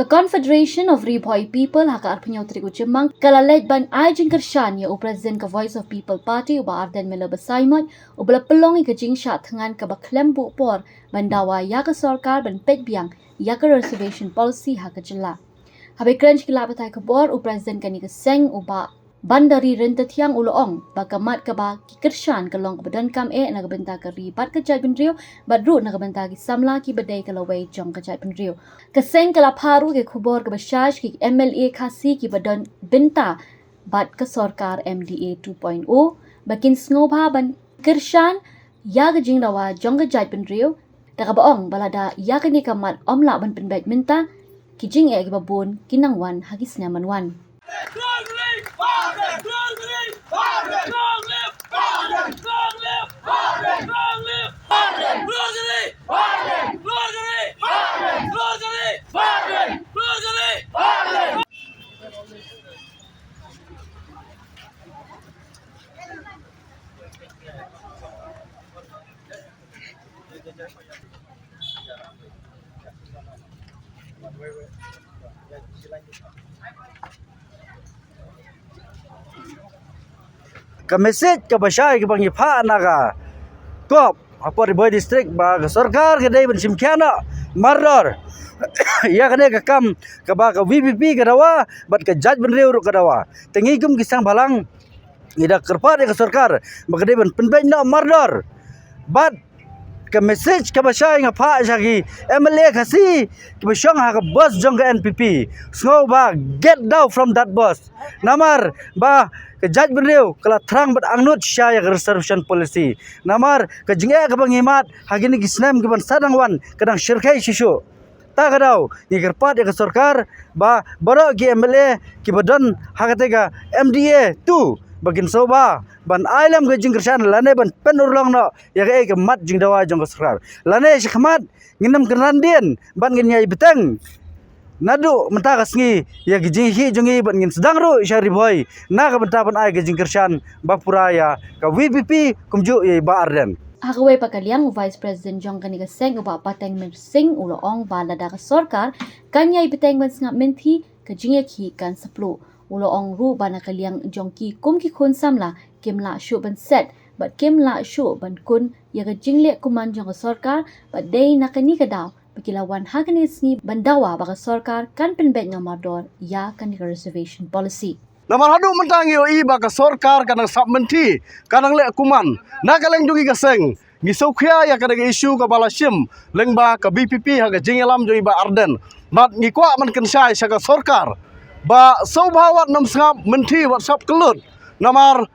Ka Confederation of Riboy People haka arpunya utri Jemang kalalej ban ai jingkershan ya u President ka Voice of People Party uba Arden Mela Besaimot ubala pelongi ka jingsha thengan ka baklembu por bandawa ya ka sarkar ban petbiang ya ka reservation policy haka jela. Habe crunch kila batai ka bor u President kani ka seng uba bandari renta tiang uloong bakamat ka ba kikershan ka long badan kam na benta ka ribat ka jai benrio badru na benta ki samla ki badai ka lawai jong ka jai benrio kaseng kala paru ke khubor ka bashaj ki MLA khasi ki badan benta bat ka sarkar MDA 2.0 bakin snobha ban kershan ya ga jing rawa jong ka jai benrio ta ka baong balada ya ka ni kamat omla ban penbet minta ki jing ki babon kinangwan hagis nyaman wan. Ka message ka basyay ka pangipa naga kop apa Riboy district ba ka sarkar ka dai ban simkiana mardor ya kane ka kam ka ba ka VPP ka dawa bat ka judge ban reu ka dawa tengi gum kisang balang ida kerpa ka sarkar ba ka dai ban penben na mardor bat ka message ka basyay nga pa sagi MLA kasi ka basyang ha ka bus jong ka NPP so ba get down from that bus namar ba ka judge benreu kala thrang bat angnut syaya reservation policy namar ka jingya ka bangimat hagini gisnam ka ban sadangwan kadang syirkai sisu ta kadau ni kerpat ka sarkar ba baro ki MLA ki badan hagate ka MDA 2 bagin soba ban ailam ka jingkersan lane ban penurlong no ya ka mat jing dawa jong ka sarkar lane sikmat nginam kenandien ban nginyai beteng nadu mentaka sengi ya gijinghi jungi ban ngin sedang ru syari boy na ka bentapan ai gijingkershan bapuraya ka VPP kumju ye ba Arden. Hakawe pakaliang Vice President Jong kani ka seng uba pateng men sing uloong balada ka sarkar kanyai beteng ban sngap menti ka jingya ki kan saplo uloong ru bana kaliang Jong ki kum ki khun samla kimla shu ban set bat kimla shu ban kun ya ka jingle kuman Jong ka sarkar bat dei nakani ka daw Pakilawan haganis ni bandawa baka sarkar kan penbet nga mardor ya kan reservation policy. Namar hadu mentang yo i baka sarkar kanang submenti kanang le kuman nakaleng jungi kaseng ngisaukhya ya kadang isu ka balasim lengba ka BPP haga jingelam jo ba Arden mat ngikwa man kensai sa ka sarkar ba sobhawat nam sngap menti WhatsApp kelut namar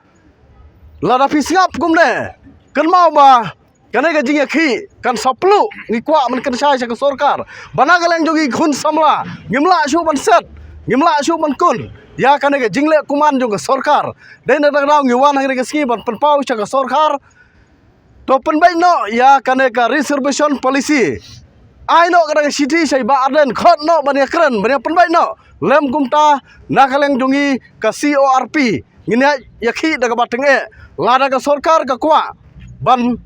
ladapi sngap kumne kan mau ba kanai ka jingya khi kan saplu ngikwa man kensai sa ka sarkar banagaleng jogi khun samla ngimla shu ban set ngimla shu ban kun ya kanai ka jingle kuman jong ka sarkar dai na daw ngiwan hang ka ski ban penpau sa ka sarkar to penbai no ya kanai ka reservation policy ai no kadang city sai ba Arden khot no ban yakran ban penbai no lem kumta nakaleng jongi ka CORP ngina yakhi daga bateng lada ka sarkar ka kwa ban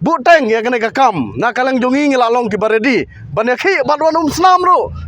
buteng ya kene ka kam nakaleng jongi ngilalong ki baredi ban yakhi badwan snam ro